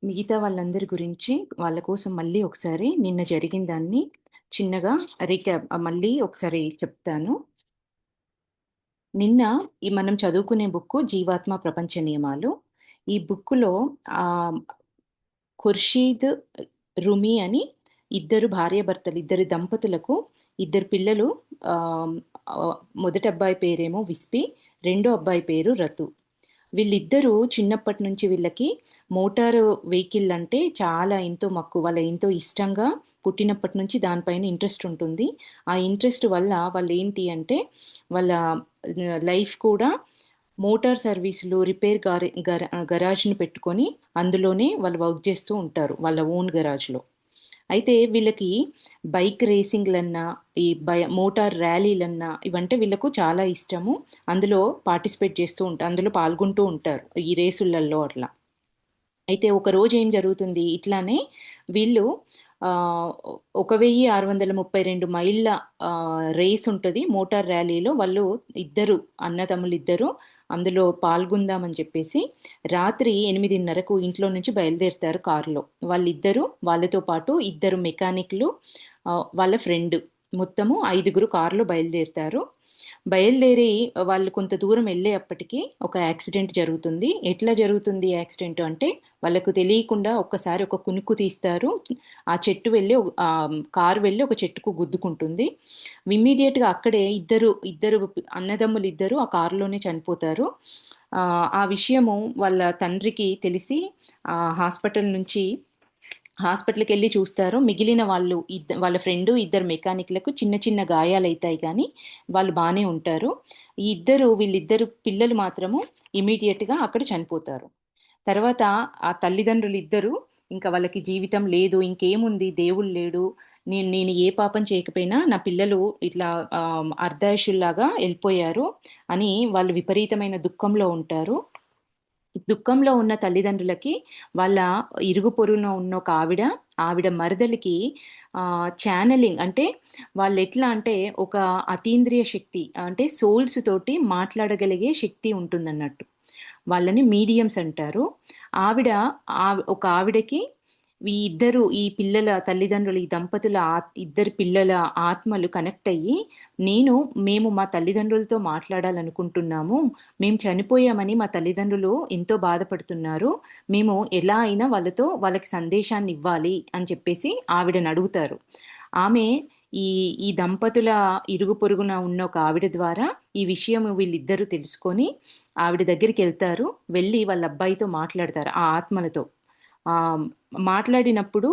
మిగతా వాళ్ళందరి గురించి వాళ్ళ కోసం మళ్ళీ ఒకసారి నిన్న జరిగిన దాన్ని చిన్నగా రీక్యాప్ మళ్ళీ ఒకసారి చెప్తాను. నిన్న మనం చదువుకునే బుక్కు 'జీవాత్మ ప్రపంచ నియమాలు'. ఈ బుక్కులో ఆహ్, ఖుర్షీద్ రుమి అని ఇద్దరు భార్యాభర్తలు, ఇద్దరు దంపతులకు ఇద్దరు పిల్లలు. ఆహ్, మొదటి అబ్బాయి పేరేమో విస్పి, రెండో అబ్బాయి పేరు రతు. వీళ్ళిద్దరూ చిన్నప్పటి నుంచి వీళ్ళకి మోటారు వెహికల్ అంటే చాలా ఎంతో మక్కువ. ఎంతో ఇష్టంగా పుట్టినప్పటి నుంచి దానిపైన ఇంట్రెస్ట్ ఉంటుంది. ఆ ఇంట్రెస్ట్ వల్ల వాళ్ళేంటి అంటే వాళ్ళ లైఫ్ కూడా మోటార్ సర్వీసులు, రిపేర్ గరాజ్‌ని పెట్టుకొని అందులోనే వాళ్ళు వర్క్ చేస్తూ ఉంటారు. వాళ్ళ ఓన్ గరాజ్‌లో. అయితే వీళ్ళకి బైక్ రేసింగ్‌లన్నా, ఈ మోటార్ ర్యాలీలన్నా ఇవంటే వీళ్ళకు చాలా ఇష్టము. అందులో పార్టిసిపేట్ చేస్తూ అందులో పాల్గొంటూ ఉంటారు. ఈ రేసులల్లో అట్లా. అయితే ఒకరోజు ఏం జరుగుతుంది, ఇట్లానే వీళ్ళు ఆహ్, 1632 మైళ్ళ రేస్ ఉంటది. మోటార్ ర్యాలీలో వాళ్ళు ఇద్దరు అన్నదమ్ములిద్దరూ అందులో పాల్గొందామని చెప్పేసి రాత్రి 8:30కు ఇంట్లో నుంచి బయలుదేరుతారు కారులో. వాళ్ళిద్దరూ వాళ్ళతో పాటు ఇద్దరు మెకానిక్‌లు, వాళ్ళ ఫ్రెండ్, మొత్తము ఐదుగురు కారులో బయలుదేరుతారు. బయలుదేరి వాళ్ళు కొంత దూరం వెళ్ళేప్పటికి ఒక యాక్సిడెంట్ జరుగుతుంది. ఎట్లా జరుగుతుంది యాక్సిడెంట్ అంటే, వాళ్ళకు తెలియకుండా ఒక్కసారి ఒక కునుకు తీస్తారు. ఆ చెట్టు వెళ్ళి కారు వెళ్ళి ఒక చెట్టుకు గుద్దుకుంటుంది. ఇమ్మీడియేట్‌గా అక్కడే ఇద్దరు అన్నదమ్ములిద్దరూ ఆ కారులోనే చనిపోతారు. ఆ విషయము వాళ్ళ తండ్రికి తెలిసి హాస్పిటల్ నుంచి హాస్పిటల్‌కెళ్ళి చూస్తారు. మిగిలిన వాళ్ళు వాళ్ళ ఫ్రెండు, ఇద్దరు మెకానిక్‌లకు చిన్న చిన్న గాయాలైతాయి గానీ, వాళ్ళు బానే ఉంటారు. వీళ్ళిద్దరు పిల్లలు మాత్రము ఇమ్మీడియేట్‌గా అక్కడ చనిపోతారు. తర్వాత ఆ తల్లిదండ్రులిద్దరూ ఇంక వాళ్ళకి జీవితం లేదు, ఇంకేముంది, దేవుడు లేడు, నేను ఏ పాపం చేయకపోయినా నా పిల్లలు ఇట్లా అర్ధాయుషుల్లాగా ఎళ్ళిపోయారు అని వాళ్ళు విపరీతమైన దుఃఖంలో ఉంటారు. దుఃఖంలో ఉన్న తల్లిదండ్రులకి వాళ్ళ ఇరుగు పొరుగున ఉన్న ఒక ఆవిడ మరదలికి ఛానెలింగ్ అంటే వాళ్ళెట్లా అంటే ఒక అతీంద్రియ శక్తి అంటే సోల్స్ తోటి మాట్లాడగలిగే శక్తి ఉంటుందన్నట్టు. వాళ్ళని మీడియమ్స్ అంటారు. ఆవిడ ఒక ఆవిడకి ఈ పిల్లల తల్లిదండ్రులు, ఈ దంపతుల ఇద్దరి పిల్లల ఆత్మలు కనెక్ట్ అయ్యి, మేము మా తల్లిదండ్రులతో మాట్లాడాలనుకుంటున్నాము. మేము చనిపోయామని మా తల్లిదండ్రులు ఎంతో బాధపడుతున్నారు. మేము ఎలా అయినా వాళ్ళకి సందేశాన్నివ్వాలి అని చెప్పేసి ఆవిడనడుగుతారు. ఆమె ఈ ఈ దంపతుల ఇరుగు పొరుగున ఉన్న ఒక ఆవిడ ద్వారా ఈ విషయం వీళ్ళిద్దరూ తెలుసుకొని ఆవిడ దగ్గరికెళ్తారు. వెళ్ళి వాళ్ళ అబ్బాయితో మాట్లాడతారు ఆ ఆత్మలతో. ఆహ్, మాట్లాడినప్పుడు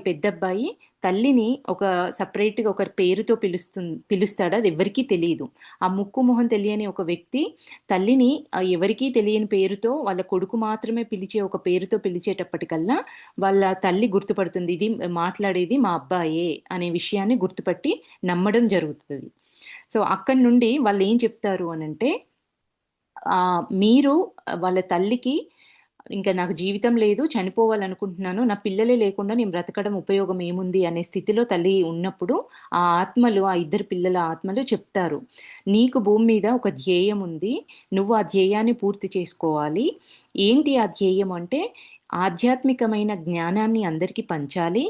పెద్దబ్బాయి తల్లిని ఒక సెపరేట్‌గా ఒక పేరుతో పిలుస్తాడు. అదెవ్వరికీ తెలీదు. ఆ ముక్కు, మొహం తెలియని ఒక వ్యక్తి తల్లిని ఎవరికీ తెలియని పేరుతో, వాళ్ళ కొడుకు మాత్రమే పిలిచే ఒక పేరుతో పిలిచేటప్పటికల్లా, వాళ్ళ తల్లి గుర్తుపడుతుంది. ఇది మాట్లాడేది మా అబ్బాయే అనే విషయాన్ని గుర్తుపట్టి నమ్మడం జరుగుతది. సో, అక్కడి నుండి వాళ్ళేం చెప్తారు అనంటే, మీరు వాళ్ళ తల్లికి ఇంక నాకు జీవితం లేదు, చనిపోవాలనుకుంటున్నాను, నా పిల్లలే లేకుండా నేను బ్రతకడం ఉపయోగం ఏముంది అనే స్థితిలో తల్లి ఉన్నప్పుడు, ఆ ఇద్దరు పిల్లల ఆత్మలు చెప్తారు. నీకు భూమి మీద ఒక ధ్యేయం ఉంది. నువ్వు ఆ ధ్యేయాన్ని పూర్తి చేసుకోవాలి. ఏంటి ఆ ధ్యేయం అంటే, ఆధ్యాత్మికమైన జ్ఞానాన్ని అందరికీ పంచాలి.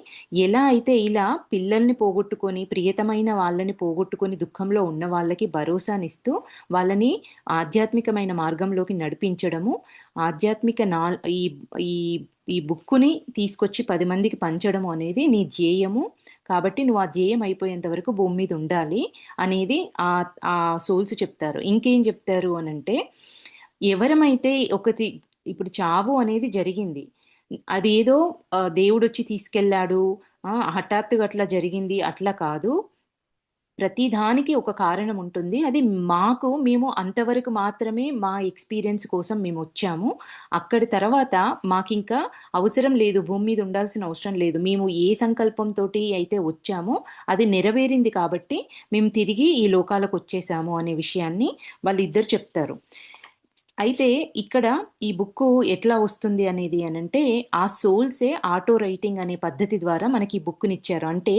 ఎలా అయితే ఇలా పిల్లల్ని పోగొట్టుకొని, ప్రియతమైన వాళ్ళని పోగొట్టుకొని దుఃఖంలో ఉన్న వాళ్ళకి భరోసానిస్తూ, వాళ్ళని ఆధ్యాత్మికమైన మార్గంలోకి నడిపించడము, ఆధ్యాత్మిక ఈ ఈ ఈ బుక్కుని తీసుకొచ్చి 10 మందికి పంచడము అనేది నీ ధ్యేయము. కాబట్టి నువ్వు ఆ ధ్యేయం అయిపోయేంత వరకు భూమి మీద ఉండాలి అనేది ఆ సోల్స్ చెప్తారు. ఇంకేం చెప్తారు అనంటే, ఎవరమైతే ఇప్పుడు చావు అనేది జరిగింది. అదేదో దేవుడొచ్చి తీసుకెళ్ళాడు, హఠాత్తుగా అట్లా జరిగింది అట్లా కాదు. ప్రతి దానికి ఒక కారణం ఉంటుంది. అది మేము అంతవరకు మాత్రమే మా ఎక్స్‌పీరియన్స్ కోసం మేమొచ్చాము. అక్కడి తర్వాత మాకింకా అవసరం లేదు. భూమి మీద ఉండాల్సిన అవసరం లేదు. మేము ఏ సంకల్పంతోటి అయితే వచ్చామో అది నెరవేరింది కాబట్టి మేము తిరిగి ఈ లోకాలకొచ్చేసాము అనే విషయాన్ని వాళ్ళిద్దరు చెప్తారు. అయితే ఇక్కడ ఈ బుక్కు ఎట్లా వస్తుంది అనేది అనంటే, ఆ సోల్సే ఆటో రైటింగ్ అనే పద్ధతి ద్వారా మనకి ఈ బుక్కునిచ్చారు. అంటే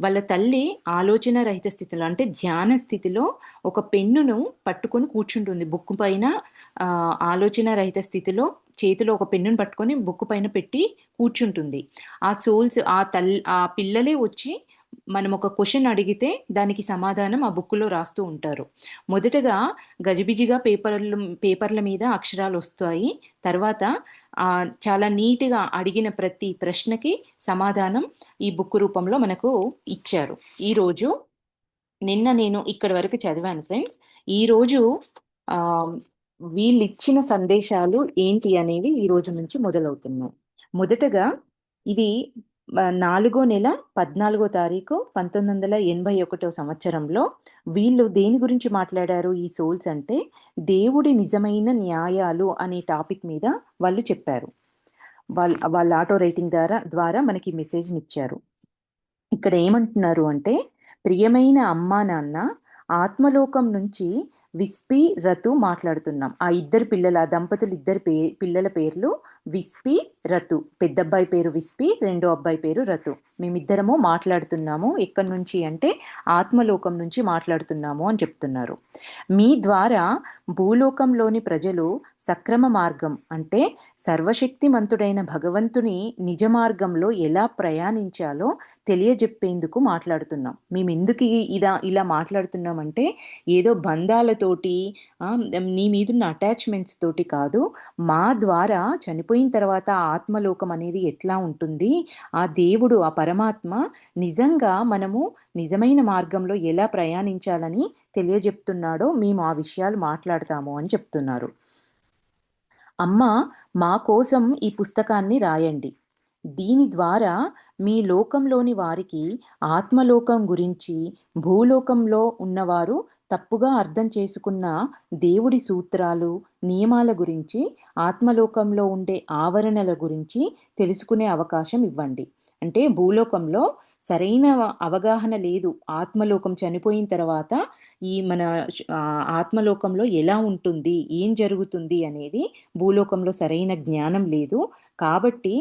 వాళ్ళ తల్లి ఆలోచన రహిత స్థితిలో అంటే ధ్యాన స్థితిలో ఒక పెన్నును పట్టుకొని కూర్చుంటుంది. బుక్కు పైన ఆలోచన రహిత స్థితిలో చేతిలో ఒక పెన్నును పట్టుకొని బుక్ పైన పెట్టి కూర్చుంటుంది. ఆ సోల్స్ ఆ పిల్లలే వచ్చి మనం ఒక క్వశ్చన్ అడిగితే దానికి సమాధానం ఆ బుక్లో రాస్తూ ఉంటారు. మొదటగా గజిబిజిగా పేపర్ల మీద అక్షరాలు వస్తాయి. తర్వాత చాలా నీట్గా అడిగిన ప్రతి ప్రశ్నకి సమాధానం ఈ బుక్ రూపంలో మనకు ఇచ్చారు. ఈరోజు నేను ఇక్కడి వరకు చదివాను ఫ్రెండ్స్. ఈరోజు ఆ, వీళ్ళు ఇచ్చిన సందేశాలు ఏంటి అనేవి ఈ రోజు నుంచి మొదలవుతున్నాయి. మొదటగా ఇది 4వ నెల 14వ తారీఖు 1981 సంవత్సరంలో వీళ్ళు దేని గురించి మాట్లాడారు ఈ సోల్స్ అంటే దేవుడి నిజమైన న్యాయాలు అనే టాపిక్ మీద వాళ్ళు చెప్పారు. వాళ్ళ ఆటో రైటింగ్ ద్వారా మనకి మెసేజ్ని ఇచ్చారు. ఇక్కడ ఏమంటున్నారు అంటే, ప్రియమైన అమ్మా నాన్న, ఆత్మలోకం నుంచి విస్పి రతు మాట్లాడుతున్నాం. ఆ ఇద్దరు పిల్లల ఆ దంపతులు ఇద్దరు పిల్లల పేర్లు విస్పి రతు. పెద్దబ్బాయి పేరు విస్పి, రెండో అబ్బాయి పేరు రతు. మేమిద్దరము మాట్లాడుతున్నాము. ఎక్కడి నుంచి అంటే ఆత్మలోకం నుంచి మాట్లాడుతున్నాము అని చెప్తున్నారు. మీ ద్వారా భూలోకంలోని ప్రజలు సక్రమ మార్గం అంటే సర్వశక్తిమంతుడైన భగవంతుని నిజ మార్గంలో ఎలా ప్రయాణించాలో తెలియజెప్పేందుకు మాట్లాడుతున్నాం. మేము ఎందుకు ఇలా మాట్లాడుతున్నామంటే ఏదో బంధాలతోటి నీ మీదున్న అటాచ్మెంట్స్ తోటి కాదు. మా ద్వారా చనిపోయిన తర్వాత ఆత్మలోకం అనేది ఎట్లా ఉంటుంది, ఆ దేవుడు ఆ పరమాత్మ నిజంగా మనము నిజమైన మార్గంలో ఎలా ప్రయాణించాలని తెలియజెప్తున్నాడో మేము ఆ విషయాలు మాట్లాడతాము అని చెప్తున్నారు. అమ్మ, మా కోసం ఈ పుస్తకాన్ని రాయండి. దీని ద్వారా మీ లోకంలోని వారికి ఆత్మలోకం గురించి, భూలోకంలో ఉన్నవారు తప్పుగా అర్థం చేసుకున్న దేవుడి సూత్రాలు, నియమాల గురించి, ఆత్మలోకంలో ఉండే ఆవరణల గురించి తెలుసుకునే అవకాశం ఇవ్వండి. అంటే భూలోకంలో సరైన అవగాహన లేదు. ఆత్మలోకం చనిపోయిన తర్వాత ఈ మన ఆత్మలోకంలో ఎలా ఉంటుంది, ఏం జరుగుతుంది అనేది భూలోకంలో సరైన జ్ఞానం లేదు. కాబట్టి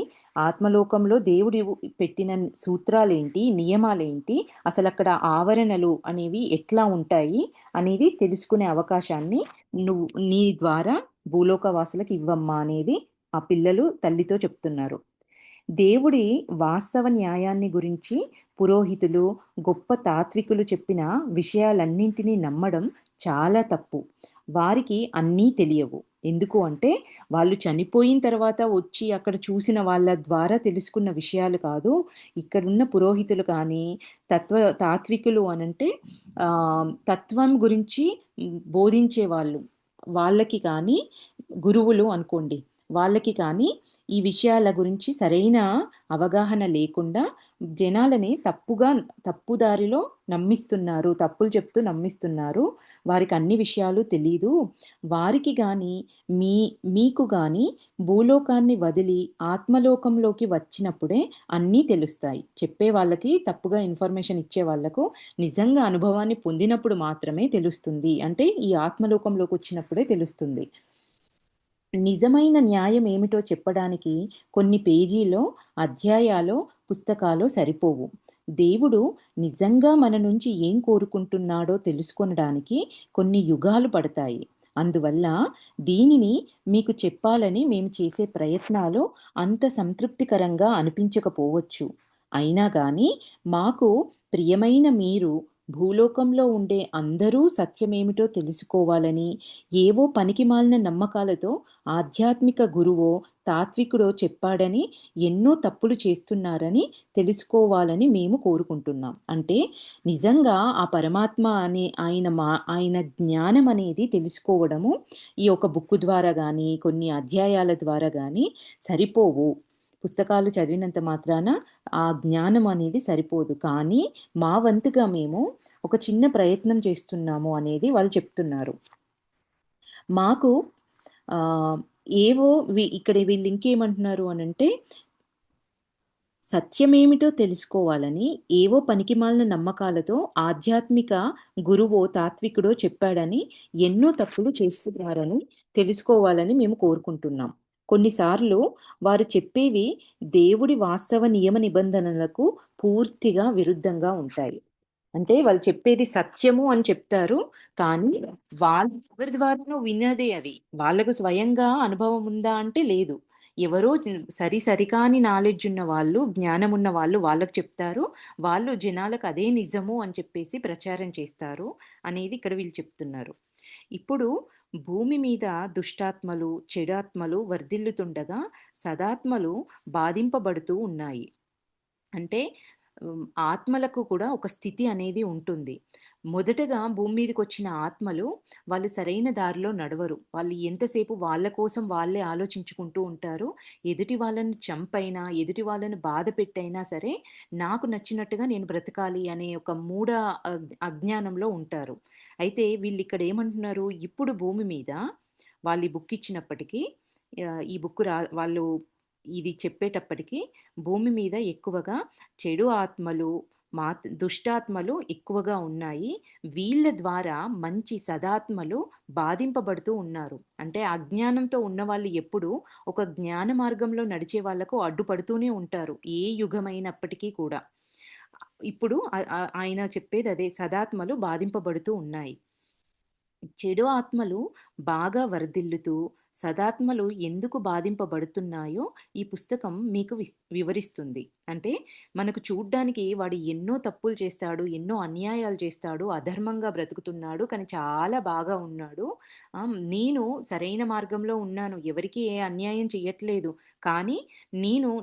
ఆత్మలోకంలో దేవుడి పెట్టిన సూత్రాలేంటి, నియమాలేంటి, అసలు అక్కడ ఆవరణలు అనేవి ఎట్లా ఉంటాయి అనేది తెలుసుకునే అవకాశాన్ని నీ ద్వారా భూలోక వాసులకు ఇవ్వమ్మా అనేది ఆ పిల్లలు తల్లితో చెప్తున్నారు. దేవుడి వాస్తవ న్యాయాన్ని గురించి పురోహితులు, గొప్ప తాత్వికులు చెప్పిన విషయాలన్నింటినీ నమ్మడం చాలా తప్పు. వారికి అన్నీ తెలియవు. ఎందుకు అంటే వాళ్ళు చనిపోయిన తర్వాత వచ్చి అక్కడ చూసిన వాళ్ళ ద్వారా తెలుసుకున్న విషయాలు కాదు. ఇక్కడున్న పురోహితులు కానీ తాత్వికులు అనంటే తత్వం గురించి బోధించే వాళ్ళకి కానీ, గురువులు అనుకోండి, వాళ్ళకి కానీ ఈ విషయాల గురించి సరైన అవగాహన లేకుండా జనాలని తప్పుదారిలో నమ్మిస్తున్నారు, తప్పులు చెప్తూ నమ్మిస్తున్నారు. వారికి అన్ని విషయాలు తెలీదు. వారికి కానీ మీకు కానీ భూలోకాన్ని వదిలి ఆత్మలోకంలోకి వచ్చినప్పుడే అన్నీ తెలుస్తాయి. చెప్పే వాళ్ళకి, తప్పుగా ఇన్ఫర్మేషన్ ఇచ్చే వాళ్ళకు నిజంగా అనుభవాన్ని పొందినప్పుడు మాత్రమే తెలుస్తుంది. అంటే ఈ ఆత్మలోకంలోకి వచ్చినప్పుడే తెలుస్తుంది. నిజమైన న్యాయం ఏమిటో చెప్పడానికి కొన్ని పేజీలో, అధ్యాయాలో, పుస్తకాలో సరిపోవు. దేవుడు నిజంగా మన నుంచి ఏం కోరుకుంటున్నాడో తెలుసుకొనడానికి కొన్ని యుగాలు పడతాయి. అందువల్ల దీనిని మీకు చెప్పాలని మేము చేసే ప్రయత్నాలు అంత సంతృప్తికరంగా అనిపించకపోవచ్చు. అయినా కానీ మాకు ప్రియమైన మీరు భూలోకంలో ఉండే అందరూ సత్యమేమిటో తెలుసుకోవాలని, ఏవో పనికిమాలిన నమ్మకాలతో ఆధ్యాత్మిక గురువో తాత్వికుడో చెప్పాడని ఎన్నో తప్పులు చేస్తున్నారని తెలుసుకోవాలని మేము కోరుకుంటున్నాం. అంటే నిజంగా ఆ పరమాత్మ అనే ఆయన జ్ఞానం అనేది తెలుసుకోవడము ఈ ఒక బుక్ ద్వారా కానీ, కొన్ని అధ్యాయాల ద్వారా కానీ సరిపోవు. పుస్తకాలు చదివినంత మాత్రాన ఆ జ్ఞానం అనేది సరిపోదు. కానీ మా వంతుగా మేము ఒక చిన్న ప్రయత్నం చేస్తున్నాము అనేది వాళ్ళు చెప్తున్నారు. మాకు ఏవో ఇక్కడ వీళ్ళు ఇంకేమంటున్నారు అనంటే, సత్యమేమిటో తెలుసుకోవాలని ఏవో పనికిమాలిన నమ్మకాలతో ఆధ్యాత్మిక గురువో తాత్వికుడో చెప్పాడని ఎన్నో తప్పులు చేస్తున్నారని తెలుసుకోవాలని మేము కోరుకుంటున్నాం. కొన్నిసార్లు వారు చెప్పేవి దేవుడి వాస్తవ నియమ నిబంధనలకు పూర్తిగా విరుద్ధంగా ఉంటాయి. అంటే వాళ్ళు చెప్పేది సత్యము అని చెప్తారు. కానీ వాళ్ళు ఎవరి ద్వారానో విన్నదే అది. వాళ్ళకు స్వయంగా అనుభవం ఉందా అంటే లేదు. ఎవరో సరికాని నాలెడ్జ్ ఉన్న వాళ్ళు, జ్ఞానం ఉన్న వాళ్ళు వాళ్ళకి చెప్తారు. వాళ్ళు జనాలకు అదే నిజము అని చెప్పేసి ప్రచారం చేస్తారు అనేది ఇక్కడ వీళ్ళు చెప్తున్నారు. ఇప్పుడు భూమి మీద దుష్టాత్మలు, చెడాత్మలు వర్ధిల్లుతుండగా సదాత్మలు బాధింపబడుతూ ఉన్నాయి. అంటే ఆత్మలకు కూడా ఒక స్థితి అనేది ఉంటుంది. మొదటగా భూమి మీదకొచ్చిన ఆత్మలు వాళ్ళు సరైన దారిలో నడవరు. వాళ్ళు ఎంతసేపు వాళ్ళ కోసం వాళ్ళే ఆలోచించుకుంటూ ఉంటారు. ఎదుటి వాళ్ళని చంపైనా, ఎదుటి వాళ్ళని బాధ పెట్టైనా సరే, నాకు నచ్చినట్టుగా నేను బ్రతకాలి అనే ఒక అజ్ఞానంలో ఉంటారు. అయితే వీళ్ళిక్కడ ఏమంటున్నారు, ఇప్పుడు భూమి మీద వాళ్ళు ఈ బుక్ ఇచ్చినప్పటికీ ఈ బుక్ వాళ్ళు ఇది చెప్పేటప్పటికి భూమి మీద ఎక్కువగా చెడు ఆత్మలు, దుష్టాత్మలు ఎక్కువగా ఉన్నాయి. వీళ్ళ ద్వారా మంచి సదాత్మలు బాధింపబడుతూ ఉన్నారు. అంటే అజ్ఞానంతో ఉన్నవాళ్ళు ఎప్పుడూ ఒక జ్ఞాన మార్గంలో నడిచే వాళ్ళకు అడ్డుపడుతూనే ఉంటారు. ఏ యుగమైనప్పటికీ కూడా. ఇప్పుడు ఆయన చెప్పేదదే సదాత్మలు బాధింపబడుతూ ఉన్నాయి. చెడు ఆత్మలు బాగా వర్ధిల్లుతూ, సదాత్మలు ఎందుకు బాధింపబడుతున్నాయో ఈ పుస్తకం మీకు వివరిస్తుంది. అంటే మనకు చూడ్డానికి వాడు ఎన్నో తప్పులు చేస్తాడు, ఎన్నో అన్యాయాలు చేస్తాడు, అధర్మంగా బ్రతుకుతున్నాడు, కానీ చాలా బాగా ఉన్నాడు. నేను సరైన మార్గంలో ఉన్నాను, ఎవరికీ ఏ అన్యాయం చెయ్యట్లేదు, కానీ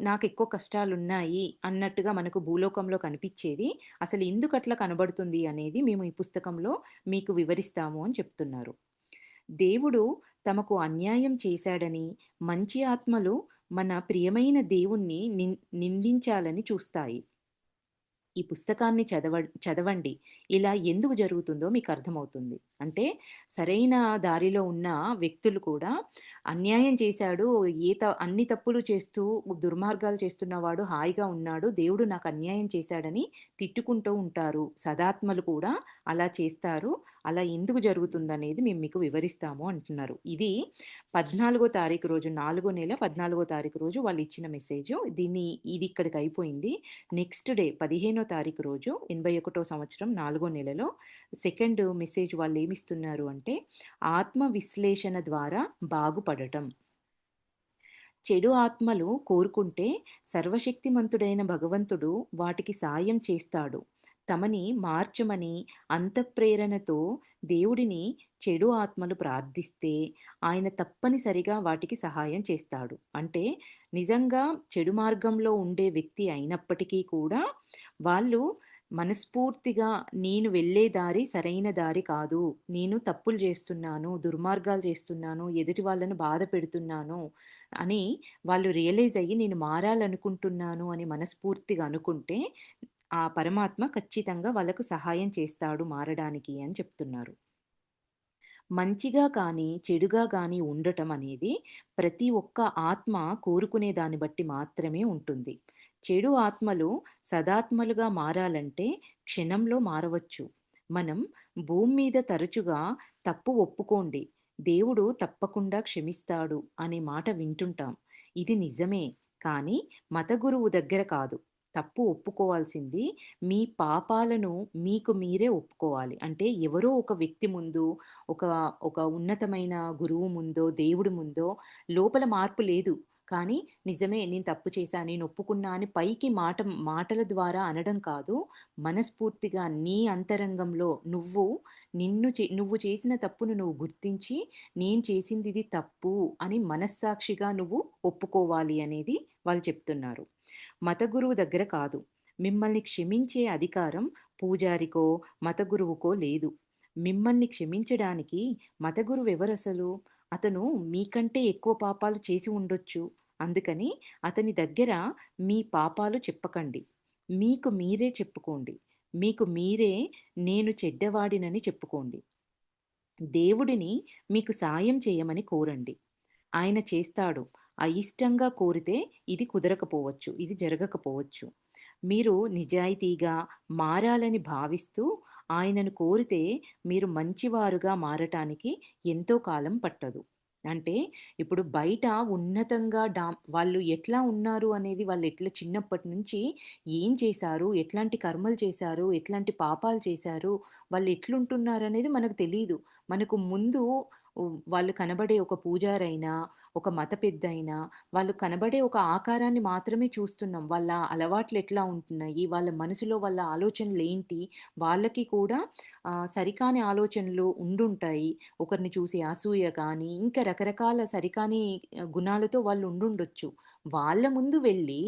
నాకెక్కువ కష్టాలున్నాయి అన్నట్టుగా మనకు భూలోకంలో కనిపిచ్చేది అసలు ఎందుకట్లా కనబడుతుంది అనేది మేము ఈ పుస్తకంలో మీకు వివరిస్తాము అని చెప్తున్నారు. దేవుడు తమకు అన్యాయం చేశాడని మంచి ఆత్మలు మన ప్రియమైన దేవుణ్ణి నిందించాలని చూస్తాయి. ఈ పుస్తకాన్ని చదవండి. ఇలా ఎందుకు జరుగుతుందో మీకు అర్థమవుతుంది. అంటే సరైన దారిలో ఉన్న వ్యక్తులు కూడా అన్యాయం చేశాడు, అన్ని తప్పులు చేస్తూ దుర్మార్గాలు చేస్తున్నవాడు హాయిగా ఉన్నాడు, దేవుడు నాకు అన్యాయం చేశాడని తిట్టుకుంటూ ఉంటారు. సదాత్మలు కూడా అలా చేస్తారు. అలా ఎందుకు జరుగుతుందనేది మేము మీకు వివరిస్తాము అంటున్నారు. ఇది 14 తారీఖు రోజు 4 నెల 14 తారీఖు రోజు వాళ్ళు ఇచ్చిన మెసేజు. ఇది ఇక్కడికి అయిపోయింది. నెక్స్ట్ డే 15 తారీఖు రోజు 81 సంవత్సరం 4 నెలలో సెకండ్ మెసేజ్ వాళ్ళు ఏమిస్తున్నారు అంటే ఆత్మ విశ్లేషణ ద్వారా బాగుపడటం. చెడు ఆత్మలు కోరుకుంటే సర్వశక్తిమంతుడైన భగవంతుడు వాటికి సాయం చేస్తాడు. తమని మార్చమని అంతఃప్రేరణతో దేవుడిని చెడు ఆత్మలు ప్రార్థిస్తే ఆయన తప్పనిసరిగా వాటికి సహాయం చేస్తాడు. అంటే నిజంగా చెడు మార్గంలో ఉండే వ్యక్తి అయినప్పటికీ కూడా వాళ్ళు మనస్ఫూర్తిగా నేను వెళ్ళే దారి సరైన దారి కాదు, నేను తప్పులు చేస్తున్నాను, దుర్మార్గాలు చేస్తున్నాను, ఎదుటి వాళ్ళను బాధ పెడుతున్నాను అని వాళ్ళు రియలైజ్ అయ్యి నేను మారాలనుకుంటున్నాను అని మనస్ఫూర్తిగా అనుకుంటే ఆ పరమాత్మ ఖచ్చితంగా వాళ్ళకు సహాయం చేస్తాడు మారడానికి అని చెప్తున్నారు. మంచిగా కానీ, చెడుగా గానీ ఉండటం అనేది ప్రతి ఒక్క ఆత్మ కోరుకునే దాన్ని బట్టి మాత్రమే ఉంటుంది. చెడు ఆత్మలు సదాత్మలుగా మారాలంటే క్షణంలో మారవచ్చు. మనం భూమి మీద తరచుగా తప్పు ఒప్పుకోండి, దేవుడు తప్పకుండా క్షమిస్తాడు అనే మాట వింటుంటాం. ఇది నిజమే. కానీ మత గురువు దగ్గర కాదు. తప్పు ఒప్పుకోవాల్సింది మీ పాపాలను మీకు మీరే ఒప్పుకోవాలి. అంటే ఎవరో ఒక వ్యక్తి ముందు ఒక ఒక ఉన్నతమైన గురువు ముందో, దేవుడి ముందో లోపల మార్పు లేదు. కానీ నిజమే నేను తప్పు చేశా, నేను ఒప్పుకున్నా అని పైకి మాటల ద్వారా అనడం కాదు. మనస్ఫూర్తిగా నీ అంతరంగంలో నువ్వు చేసిన తప్పును నువ్వు గుర్తించి, నేను చేసింది ఇది తప్పు అని మనస్సాక్షిగా నువ్వు ఒప్పుకోవాలి అనేది వాళ్ళు చెప్తున్నారు. మత గురువు దగ్గర కాదు. మిమ్మల్ని క్షమించే అధికారం పూజారికో, మత గురువుకో లేదు. మిమ్మల్ని క్షమించడానికి మత గురువెవరసలు? అతను మీకంటే ఎక్కువ పాపాలు చేసి ఉండొచ్చు. అందుకని అతని దగ్గర మీ పాపాలు చెప్పకండి. మీకు మీరే చెప్పుకోండి. మీకు మీరే నేను చెడ్డవాడినని చెప్పుకోండి. దేవుడిని మీకు సాయం చేయమని కోరండి. ఆయన చేస్తాడు. అయిష్టంగా కోరితే ఇది కుదరకపోవచ్చు, ఇది జరగకపోవచ్చు. మీరు నిజాయితీగా మారాలని భావిస్తూ ఆయనను కోరితే మీరు మంచివారుగా మారటానికి ఎంతో కాలం పట్టదు. అంటే ఇప్పుడు బయట ఉన్నతంగా వాళ్ళు ఎట్లా ఉన్నారు అనేది వాళ్ళు ఎట్లా చిన్నప్పటి నుంచి ఏం చేశారు? ఎట్లాంటి కర్మలు చేశారు? ఎట్లాంటి పాపాలు చేశారు? వాళ్ళు ఎట్లుంటున్నారనేది మనకు తెలీదు. మనకు ముందు వాళ్ళు కనబడే ఒక పూజారైనా, ఒక మత పెద్దయినా, వాళ్ళు కనబడే ఒక ఆకారాన్ని మాత్రమే చూస్తున్నాం. వాళ్ళ అలవాట్లు ఎట్లా ఉంటున్నాయి? వాళ్ళ మనసులో వాళ్ళ ఆలోచనలేంటి? వాళ్ళకి కూడా సరికాని ఆలోచనలు ఉండుంటాయి. ఒకరిని చూసి అసూయ కానీ, ఇంకా రకరకాల సరికాని గుణాలతో వాళ్ళు ఉండుండొచ్చు. వాళ్ళ ముందు వెళ్ళి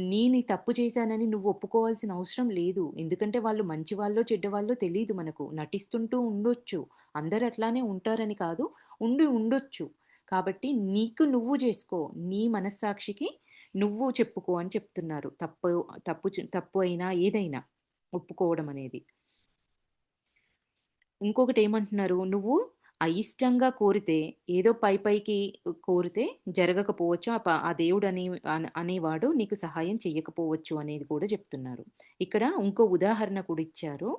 నేను ఈ తప్పు చేశానని నువ్వు ఒప్పుకోవాల్సిన అవసరం లేదు. ఎందుకంటే వాళ్ళు మంచివాళ్ళో, చెడ్డవాళ్ళో తెలీదు మనకు. నటిస్తుంటూ ఉండొచ్చు. అందరూ అట్లానే ఉంటారని కాదు. ఉండొచ్చు. కాబట్టి నీకు నువ్వు జేసుకో. నీ మనస్సాక్షికి నువ్వు చెప్పుకో అని చెప్తున్నారు. తప్పు అయినా ఏదైనా ఒప్పుకోవడం అనేది. ఇంకొకటేమంటున్నారు, నువ్వు అయిష్టంగా కోరితే ఏదో పైకి కోరితే జరగకపోవచ్చు. ఆ దేవుడని అనేవాడు నీకు సహాయం చెయ్యకపోవచ్చు అనేది కూడా చెప్తున్నారు. ఇక్కడ ఇంకో ఉదాహరణ కూడా ఇచ్చారు.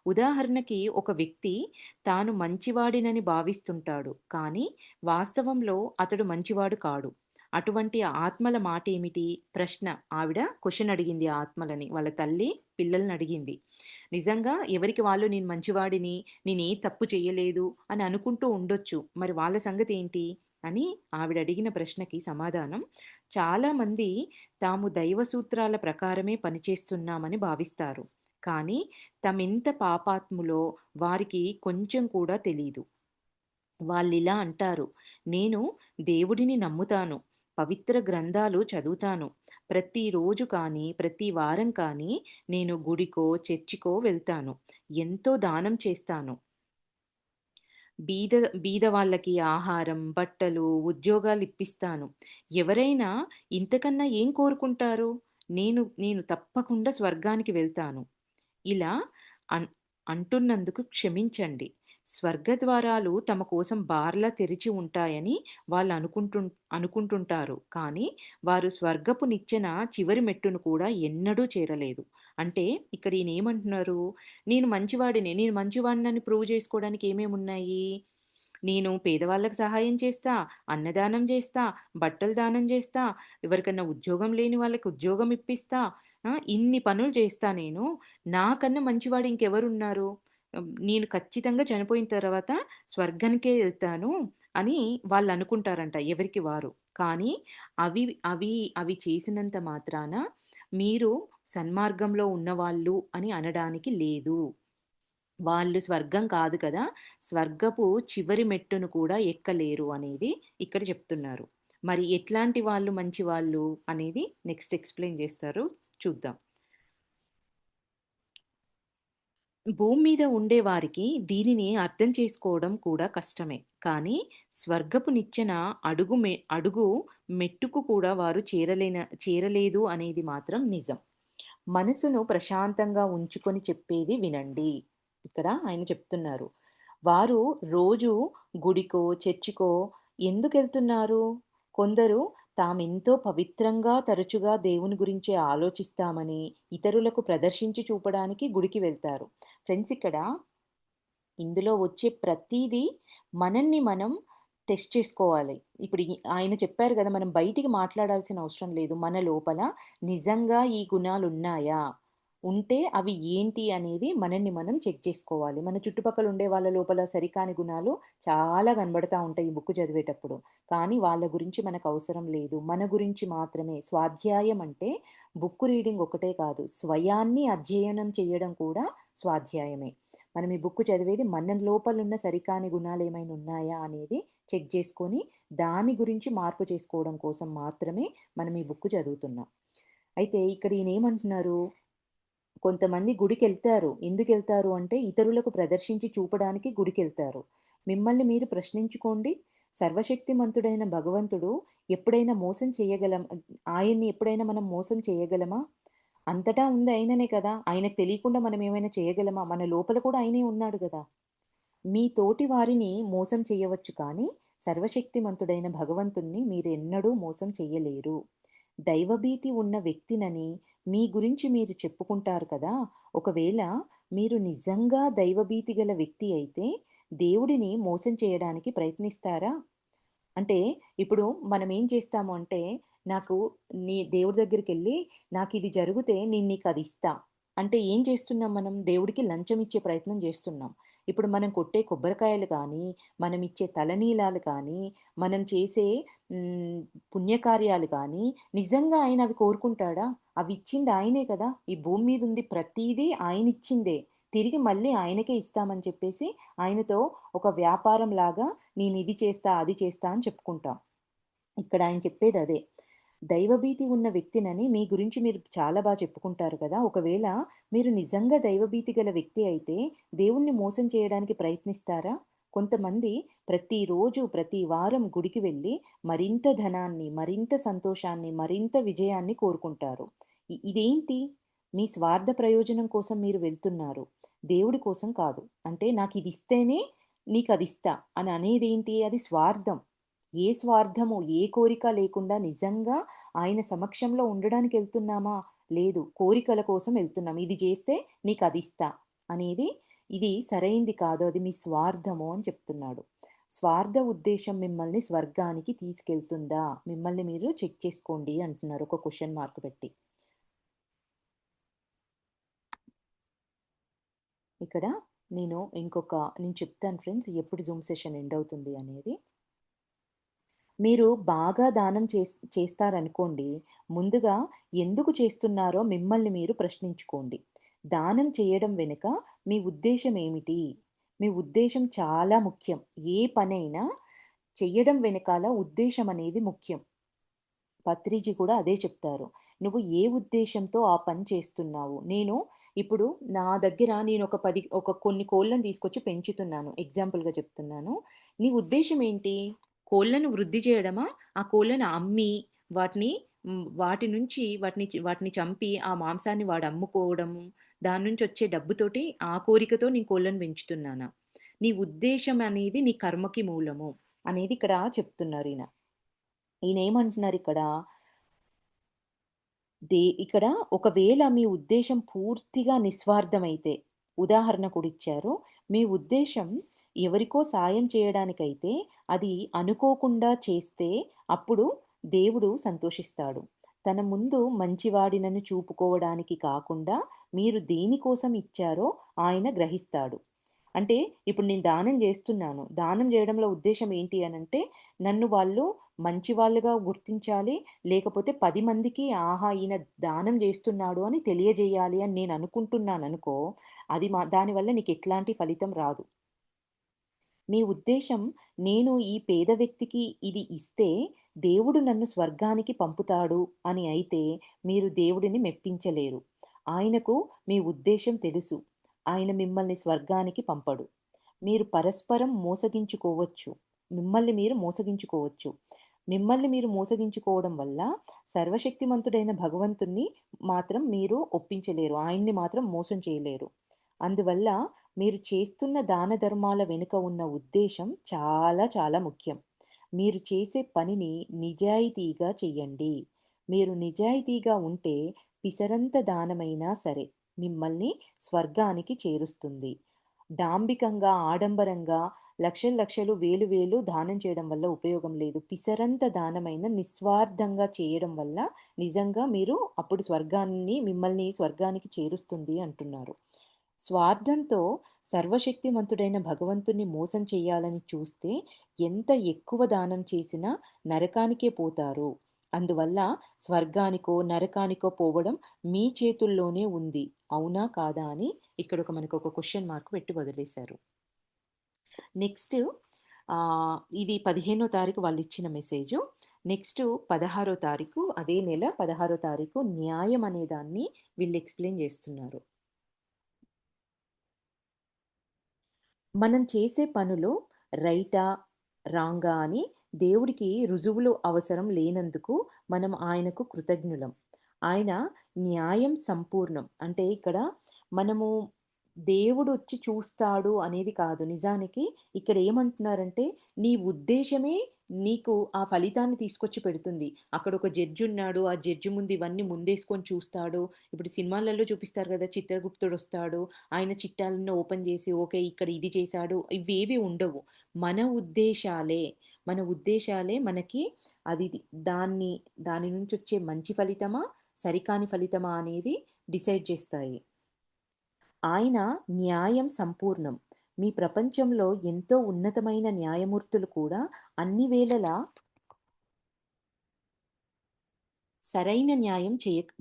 ఉదాహరణకి ఒక వ్యక్తి తాను మంచివాడినని భావిస్తుంటాడు. కానీ వాస్తవంలో అతడు మంచివాడు కాడు. అటువంటి ఆత్మల మాటేమిటి? ప్రశ్న. ఆవిడ క్వెషన్ అడిగింది ఆ ఆత్మలని. వాళ్ళ తల్లి పిల్లల్ని అడిగింది. నిజంగా ఎవరికి వాళ్ళు నేను మంచివాడిని, నేనే తప్పు చెయ్యలేదు అని అనుకుంటూ ఉండొచ్చు. మరి వాళ్ళ సంగతేంటి? అని ఆవిడడిగిన ప్రశ్నకి సమాధానం, చాలామంది తాము దైవ సూత్రాల ప్రకారమే పనిచేస్తున్నామని భావిస్తారు. కానీ తామెంత పాపాత్ములో వారికి కొంచెం కూడా తెలీదు. వాళ్ళిలా అంటారు, నేను దేవుడిని నమ్ముతాను. పవిత్ర గ్రంథాలు చదువుతాను. ప్రతిరోజు కానీ, ప్రతి వారం కానీ నేను గుడికో, చర్చికో వెళ్తాను. ఎంతో దానం చేస్తాను. బీద బీద వాళ్ళకి ఆహారం, బట్టలు, ఉద్యోగాలిప్పిస్తాను. ఎవరైనా ఇంతకన్నా ఏం కోరుకుంటారు? నేను తప్పకుండా స్వర్గానికి వెళ్తాను. ఇలా అన్ అంటున్నందుకు క్షమించండి. స్వర్గద్వారాలు తమ కోసం బార్లా తెరిచి ఉంటాయని అనుకుంటుంటారు. కానీ వారు స్వర్గపు నిచ్చెన చివరి మెట్టును కూడా ఎన్నడూ చేరలేదు. అంటే ఇక్కడ ఈయనేమంటున్నారు? నేను మంచివాడినని ప్రూవ్ చేసుకోవడానికి ఏమేమున్నాయి? నేను పేదవాళ్ళకి సహాయం చేస్తా, అన్నదానం జేస్తా, బట్టలు దానం జేస్తా, ఎవరికన్నా ఉద్యోగం లేని వాళ్ళకి ఉద్యోగం ఇప్పిస్తా. ఇన్ని పనులు చేస్తా నేను. నాకన్నా మంచివాడు ఇంకెవరున్నారు? నేను ఖచ్చితంగా చనిపోయిన తర్వాత స్వర్గానికే ఎళ్తాను అని వాళ్ళనుకుంటారంట ఎవరికి వారు. కానీ అవి అవి అవి చేసినంత మాత్రాన మీరు సన్మార్గంలో ఉన్నవాళ్ళు అని అనడానికి లేదు. వాళ్ళు స్వర్గం కాదు కదా! స్వర్గపు చివరి మెట్టును కూడా ఎక్కలేరు అనేది ఇక్కడ చెప్తున్నారు. మరి ఎట్లాంటి వాళ్ళు మంచి వాళ్ళు అనేది నెక్స్ట్ ఎక్స్‌ప్లెయిన్ చేస్తారు. చూద్దాం. భూమి మీద ఉండేవారికి దీనిని అర్థం చేసుకోవడం కూడా కష్టమే. కానీ స్వర్గపు నిచ్చెన అడుగు మెట్టుకు కూడా వారు చేరలేదు అనేది మాత్రం నిజం. మనసును ప్రశాంతంగా ఉంచుకొని చెప్పేది వినండి. ఇక్కడ ఆయన చెప్తున్నారు. వారు రోజు గుడికో, చర్చికో ఎందుకెళ్తున్నారు? కొందరు తామెంతో పవిత్రంగా తరచుగా దేవుని గురించే ఆలోచిస్తామని ఇతరులకు ప్రదర్శించి చూపడానికి గుడికి వెళ్తారు. ఫ్రెండ్స్, ఇక్కడ ఇందులో వచ్చే ప్రతీదీ మనల్ని మనం టెస్ట్ చేసుకోవాలి. ఇప్పుడు ఆయన చెప్పారు గదా! మనం బయటికి మాట్లాడాల్సిన అవసరం లేదు. మన లోపల నిజంగా ఈ గుణాలున్నాయా? ఉంటే అవి ఏంటి అనేది మనల్ని మనం చెక్ చేసుకోవాలి. మన చుట్టుపక్కల ఉండే వాళ్ళ లోపల సరికాని గుణాలు చాలా కనబడతా ఉంటాయి ఈ బుక్ చదివేటప్పుడు. కానీ వాళ్ళ గురించి మనకు అవసరం లేదు. మన గురించి మాత్రమే. స్వాధ్యాయం అంటే బుక్ రీడింగ్ ఒకటే కాదు. స్వయాన్ని అధ్యయనం చేయడం కూడా స్వాధ్యాయమే. మనం ఈ బుక్ చదివేది మన లోపలున్న సరికాని గుణాలేమైనా ఉన్నాయా అనేది చెక్ చేసుకొని, దాని గురించి మార్పు చేసుకోవడం కోసం మాత్రమే మనం ఈ బుక్ చదువుతున్నాం. అయితే ఇక్కడ ఈయనేమంటున్నారు? కొంతమంది గుడికెళ్తారు. ఎందుకెళ్తారు అంటే, ఇతరులకు ప్రదర్శించి చూపడానికి గుడికెళ్తారు. మిమ్మల్ని మీరు ప్రశ్నించుకోండి. సర్వశక్తిమంతుడైన భగవంతుడు ఎప్పుడైనా మోసం చేయగలం ఆయన్ని ఎప్పుడైనా మనం మోసం చేయగలమా? అంతటా ఉంది ఆయననే కదా! ఆయనకు తెలియకుండా మనం ఏమైనా చేయగలమా? మన లోపల కూడా ఆయనే ఉన్నాడు గదా! మీ తోటి వారిని మోసం చెయ్యవచ్చు కానీ, సర్వశక్తిమంతుడైన భగవంతుణ్ణి మీరెన్నడూ మోసం చెయ్యలేరు. దైవభీతి ఉన్న వ్యక్తినని మీ గురించి మీరు చెప్పుకుంటారు కదా! ఒకవేళ మీరు నిజంగా దైవభీతి గల వ్యక్తి అయితే, దేవుడిని మోసం చేయడానికి ప్రయత్నిస్తారా? అంటే ఇప్పుడు మనం ఏం చేస్తాము అంటే, నాకు నీ దేవుడి దగ్గరికెళ్ళి నాకిది జరిగితే నేను నీకది ఇస్తా. అంటే ఏం చేస్తున్నాం మనం? దేవుడికి లంచం ఇచ్చే ప్రయత్నం చేస్తున్నాం. ఇప్పుడు మనం కొట్టే కొబ్బరికాయలు కానీ, మనం ఇచ్చే తలనీలాలు కానీ, మనం చేసే హ్మ్, పుణ్యకార్యాలు కానీ, నిజంగా ఆయన అవి కోరుకుంటాడా? అవి ఇచ్చింది ఆయనే కదా! ఈ భూమి మీద ఉంది ప్రతీదీ ఆయనిచ్చిందే. తిరిగి మళ్ళీ ఆయనకే ఇస్తామని చెప్పేసి, ఆయనతో ఒక వ్యాపారంలాగా నేనిది చేస్తా, అది చేస్తా అని చెప్పుకుంటాం. ఇక్కడ ఆయన చెప్పేదదే. దైవభీతి ఉన్న వ్యక్తినని మీ గురించి మీరు చాలా చెప్పుకుంటారు కదా! ఒకవేళ మీరు నిజంగా దైవభీతి గల వ్యక్తి అయితే, దేవుణ్ణి మోసం చేయడానికి ప్రయత్నిస్తారా? కొంతమంది ప్రతిరోజు, ప్రతి వారం గుడికి వెళ్లి మరింత ధనాన్ని, మరింత సంతోషాన్ని, మరింత విజయాన్ని కోరుకుంటారు. ఇదేంటి? మీ స్వార్థ ప్రయోజనం కోసం మీరు వెళ్తున్నారు. దేవుడి కోసం కాదు. అంటే నాకిదిస్తేనే నీకదిస్తా అని అనేదేంటి? అది స్వార్థం. ఏ స్వార్థము, ఏ కోరిక లేకుండా నిజంగా ఆయన సమక్షంలో ఉండడానికెళ్తున్నామా? లేదు. కోరికల కోసం ఎళ్తున్నాం. ఇది జేస్తే నీకదిస్తా అనేది ఇది సరైంది కాదు. అది మీ స్వార్థము అని చెప్తున్నాడు. స్వార్థ ఉద్దేశ్యం మిమ్మల్ని స్వర్గానికి తీసుకెళ్తుందా? మిమ్మల్ని మీరు చెక్ చేసుకోండి అంటున్నారు ఒక క్వెషన్ మార్క్ పెట్టి. ఇక్కడ నేను చెప్తాను ఫ్రెండ్స్ ఎప్పుడు జూమ్ సెషన్ ఎండ్ అవుతుంది అనేది. మీరు బాగా దానం చేస్తారనుకోండి. ముందుగా ఎందుకు చేస్తున్నారో మిమ్మల్ని మీరు ప్రశ్నించుకోండి. దానం చేయడం వెనుక మీ ఉద్దేశ్యం ఏమిటి? మీ ఉద్దేశ్యం చాలా ముఖ్యం. ఏ పనైనా చెయ్యడం వెనకాల ఉద్దేశ్యం అనేది ముఖ్యం. పత్రిజీ కూడా అదే చెప్తారు. నువ్వు ఏ ఉద్దేశ్యంతో ఆ పని చేస్తున్నావు? ఇప్పుడు నా దగ్గర ఒక కొన్ని కోళ్ళని తీసుకొచ్చి పెంచుతున్నాను. ఎగ్జాంపుల్‌గా చెప్తున్నాను. నీ ఉద్దేశ్యం ఏంటి? కోళ్ళను వృద్ధి చేయడమా? ఆ కోళ్ళను అమ్మి వాటిని వాటి నుంచి వాటిని చంపి ఆ మాంసాన్ని వాడు అమ్ముకోవడము, దాని నుంచి వచ్చే డబ్బుతోటి ఆ కోరికతో నేను కోళ్ళను పెంచుతున్నానా? నీ ఉద్దేశ్యం అనేది నీ కర్మకి మూలము అనేది ఇక్కడ చెప్తున్నారీయన. ఈయనేమంటున్నారిక్కడ ఇక్కడ ఒకవేళ మీ ఉద్దేశ్యం పూర్తిగా నిస్వార్థమైతే, ఉదాహరణకుడిచ్చారు. మీ ఉద్దేశ్యం ఎవరికో సాయం చేయడానికైతే, అది అనుకోకుండా చేస్తే అప్పుడు దేవుడు సంతోషిస్తాడు. తన ముందు మంచివాడినని చూపుకోవడానికి కాకుండా, మీరు దేనికోసం ఇచ్చారో ఆయన గ్రహిస్తాడు. అంటే ఇప్పుడు నేను దానం జేస్తున్నాను. దానం జేయడంలో ఉద్దేశ్యం ఏంటి అనంటే, నన్ను వాళ్ళు మంచివాళ్ళుగా గుర్తించాలి. లేకపోతే 10 మందికి ఆహా! ఈయన దానం జేస్తున్నాడు అని తెలియజేయాలి అని నేను అనుకుంటున్నాననుకో, దానివల్ల నీకెట్లాంటి ఫలితం రాదు. మీ ఉద్దేశ్యం నేను ఈ పేద వ్యక్తికి ఇది ఇస్తే దేవుడు నన్ను స్వర్గానికి పంపుతాడు అని అయితే మీరు దేవుడిని మెప్పించలేరు. ఆయనకు మీ ఉద్దేశ్యం తెలుసు. ఆయన మిమ్మల్ని స్వర్గానికి పంపడు. మీరు పరస్పరం మోసగించుకోవచ్చు. మిమ్మల్ని మీరు మోసగించుకోవచ్చు. మిమ్మల్ని మీరు మోసగించుకోవడం వల్ల సర్వశక్తిమంతుడైన భగవంతుణ్ణి మాత్రం మీరు ఒప్పించలేరు. ఆయన్ని మాత్రం మోసం చేయలేరు. అందువల్ల మీరు చేస్తున్న దాన ధర్మాల వెనుక ఉన్న ఉద్దేశం చాలా చాలా ముఖ్యం. మీరు చేసే పనిని నిజాయితీగా చెయ్యండి. మీరు నిజాయితీగా ఉంటే పిసరంత దానమైనా సరే మిమ్మల్ని స్వర్గానికి చేరుస్తుంది. డాంబికంగా, ఆడంబరంగా లక్షలు లక్షలు, వేలు వేలు దానం చేయడం వల్ల ఉపయోగం లేదు. పిసరంత దానమైన నిస్వార్థంగా చేయడం వల్ల నిజంగా మీరు అప్పుడు మిమ్మల్ని స్వర్గానికి చేరుస్తుంది అంటున్నారు. స్వార్థంతో సర్వశక్తిమంతుడైన భగవంతుణ్ణి మోసం చేయాలని చూస్తే ఎంత ఎక్కువ దానం చేసినా నరకానికే పోతారు. అందువల్ల స్వర్గానికో, నరకానికో పోవడం మీ చేతుల్లోనే ఉంది. అవునా? కాదా? అని మనకొక క్వెషన్ మార్క్ పెట్టి వదిలేశారు. నెక్స్ట్ ఇది 15 తారీఖు వాళ్ళిచ్చిన మెసేజు. నెక్స్ట్ 16 తారీఖు అదే నెల 16 తారీఖు న్యాయం అనే దాన్ని వీళ్ళు ఎక్స్‌ప్లెయిన్ జేస్తున్నారు. మనం చేసే పనులు రైటా? రాంగా? అని దేవుడికి రుజువులు అవసరం లేనందుకు మనం ఆయనకు కృతజ్ఞులం. ఆయన న్యాయం సంపూర్ణం. అంటే ఇక్కడ మనము దేవుడొచ్చి చూస్తాడు అనేది కాదు. నిజానికి ఇక్కడ ఏమంటున్నారంటే, నీ ఉద్దేశ్యమే నీకు ఆ ఫలితాన్ని తీసుకొచ్చి పెడుతుంది. అక్కడొక జడ్జ్ ఉన్నాడు. ఆ జడ్జ్ ముందు ఇవన్నీ ముందేసుకొని చూస్తాడు. ఇప్పుడు సినిమాలలో చూపిస్తారు గదా! చిత్రగుప్తుడొస్తాడు. ఆయన చిట్టాలన్నీ ఓపెన్ జేసి, ఓకే. ఇక్కడ ఇది చేశాడు. ఇవేవి ఉండవు. మన ఉద్దేశాలే, మన ఉద్దేశాలే మనకి అది దాన్ని దాని నుంచొచ్చే మంచి ఫలితమా, సరికాని ఫలితమా అనేది డిసైడ్ చేస్తాయి. ఆయన న్యాయం సంపూర్ణం. మీ ప్రపంచంలో ఎంతో ఉన్నతమైన న్యాయమూర్తులు కూడా అన్ని వేళలా సరైన న్యాయం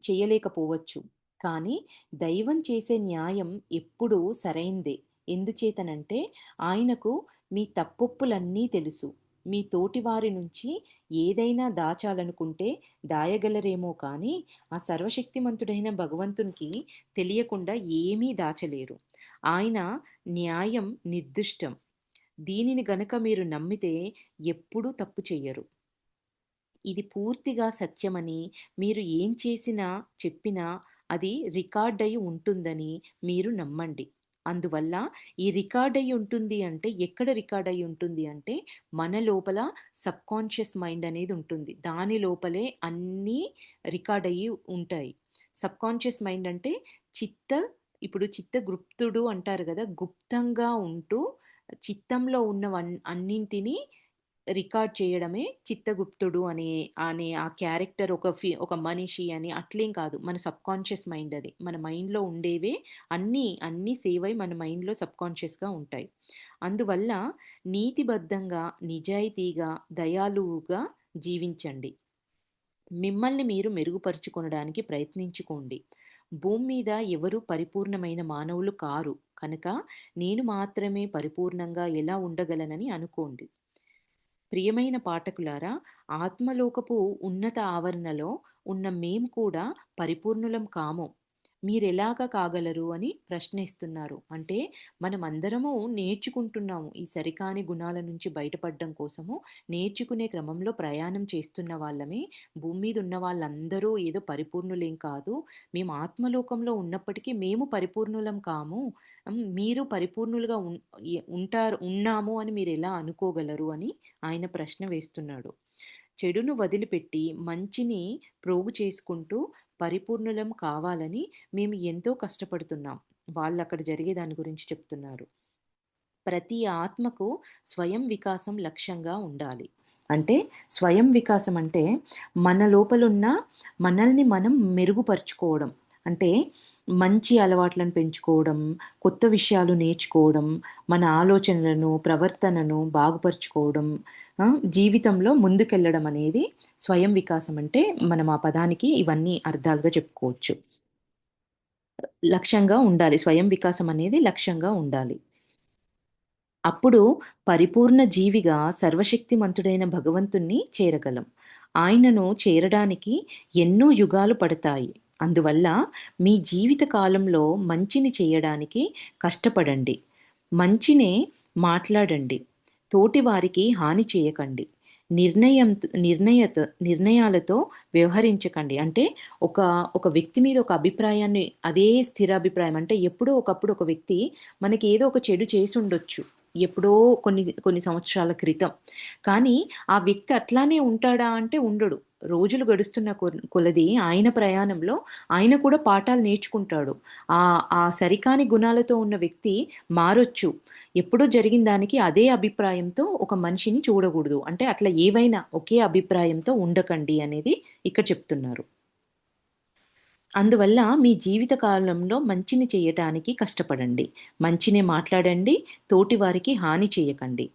చేయలేకపోవచ్చు. కానీ దైవం చేసే న్యాయం ఎప్పుడూ సరైందే. ఎందుచేతనంటే ఆయనకు మీ తప్పొప్పులన్నీ తెలుసు. మీ తోటివారి నుంచి ఏదైనా దాచాలనుకుంటే దాయగలరేమో కానీ, ఆ సర్వశక్తిమంతుడైన భగవంతునికి తెలియకుండా ఏమీ దాచలేరు. ఆయన న్యాయం నిర్దిష్టం. దీనిని గనక మీరు నమ్మితే ఎప్పుడూ తప్పు చెయ్యరు. ఇది పూర్తిగా సత్యమని, మీరు ఏం చేసినా, చెప్పినా అది రికార్డయి ఉంటుందని మీరు నమ్మండి. అందువల్ల ఈ రికార్డయి ఉంటుంది అంటే, ఎక్కడ రికార్డయి ఉంటుంది అంటే, మన లోపల సబ్‌కాన్షియస్ మైండ్ అనేది ఉంటుంది. దాని లోపలే అన్నీ రికార్డయ్యి ఉంటాయి. సబ్‌కాన్షియస్ మైండ్ అంటే చిత్త ఇప్పుడు చిత్తగుప్తుడు అంటారు గదా! గుప్తంగా ఉంటూ చిత్తంలో అన్నింటిని రికార్డ్ చేయడమే చిత్తగుప్తుడు అనే ఆ క్యారెక్టర్ ఒక మనిషి అని అట్లేం కాదు. మన సబ్‌కాన్షియస్ మైండ్ అది. మన మైండ్‌లో ఉండేవే అన్నీ సేవ్ అయ్యి మన మైండ్‌లో సబ్‌కాన్షియస్‌గా ఉంటాయి. అందువల్ల నీతిబద్ధంగా, నిజాయితీగా, దయాళువుగా జీవించండి. మిమ్మల్ని మీరు మెరుగుపరుచుకొనడానికి ప్రయత్నించుకోండి. భూమి మీద ఎవరు పరిపూర్ణమైన మానవులు కారు. కనుక నేను మాత్రమే పరిపూర్ణంగా ఎలా ఉండగలనని అనుకోండి. ప్రియమైన పాఠకులారా, ఆత్మలోకపు ఉన్నత ఆవరణలో ఉన్న మేము కూడా పరిపూర్ణులం కాము. మీరెలాగా కాగలరు అని ప్రశ్నిస్తున్నారు. అంటే మనమందరము నేర్చుకుంటున్నాము. ఈ సరికాని గుణాల నుంచి బయటపడడం కోసము నేర్చుకునే క్రమంలో ప్రయాణం చేస్తున్న వాళ్ళమే. భూమి మీద ఉన్న వాళ్ళందరూ ఏదో పరిపూర్ణులేం కాదు. మేము ఆత్మలోకంలో ఉన్నప్పటికీ మేము పరిపూర్ణులం కాము. మీరు పరిపూర్ణులుగా ఉన్నాము అని మీరెలా అనుకోగలరు అని ఆయన ప్రశ్న వేస్తున్నాడు. చెడును వదిలిపెట్టి మంచిని ప్రోగు చేసుకుంటూ పరిపూర్ణులం కావాలని మేము ఎంతో కష్టపడుతున్నాం. వాళ్ళక్కడ జరిగే దాని గురించి చెప్తున్నారు. ప్రతి ఆత్మకు స్వయం వికాసం లక్ష్యంగా ఉండాలి. అంటే స్వయం వికాసం అంటే మన లోపలున్న మనల్ని మనం మెరుగుపరుచుకోవడం. అంటే మంచి అలవాట్లను పెంచుకోవడం, కొత్త విషయాలు నేర్చుకోవడం, మన ఆలోచనలను, ప్రవర్తనను బాగుపరుచుకోవడం, జీవితంలో ముందుకెళ్ళడం అనేది స్వయం వికాసం అంటే మనం ఆ పదానికి ఇవన్నీ అర్థాలుగా చెప్పుకోవచ్చు. లక్ష్యంగా ఉండాలి. స్వయం వికాసం అనేది లక్ష్యంగా ఉండాలి. అప్పుడు పరిపూర్ణ జీవిగా సర్వశక్తిమంతుడైన భగవంతుణ్ణి చేరగలం. ఆయనను చేరడానికి ఎన్నో యుగాలు పడతాయి. అందువల్ల మీ జీవిత కాలంలో మంచిని చేయడానికి కష్టపడండి. మంచినే మాట్లాడండి. తోటివారికి హాని చేయకండి. నిర్ణయం నిర్ణయాలతో వ్యవహరించకండి. అంటే ఒక ఒక వ్యక్తి మీద ఒక అభిప్రాయాన్ని అదే స్థిరాభిప్రాయం అంటే ఎప్పుడో ఒకప్పుడు ఒక వ్యక్తి మనకి ఏదో ఒక చెడు చేసుండొచ్చు. ఎప్పుడో కొన్ని కొన్ని సంవత్సరాల క్రితం. కానీ ఆ వ్యక్తి అట్లానే ఉంటాడా అంటే ఉండడు. రోజులు గడుస్తున్న కొలది ఆయన ప్రయాణంలో ఆయన కూడా పాఠాలు నేర్చుకుంటాడు. ఆ సరికాని గుణాలతో ఉన్న వ్యక్తి మారొచ్చు. ఎప్పుడో జరిగిన దానికి అదే అభిప్రాయంతో ఒక మనిషిని చూడకూడదు. అంటే అట్లా ఏవైనా ఒకే అభిప్రాయంతో ఉండకండి అనేది ఇక్కడ చెప్తున్నారు. అందువల్ల మీ జీవిత కాలంలో మంచిని చేయటానికి కష్టపడండి. మంచినే మాట్లాడండి. తోటివారికి హాని చేయకండి.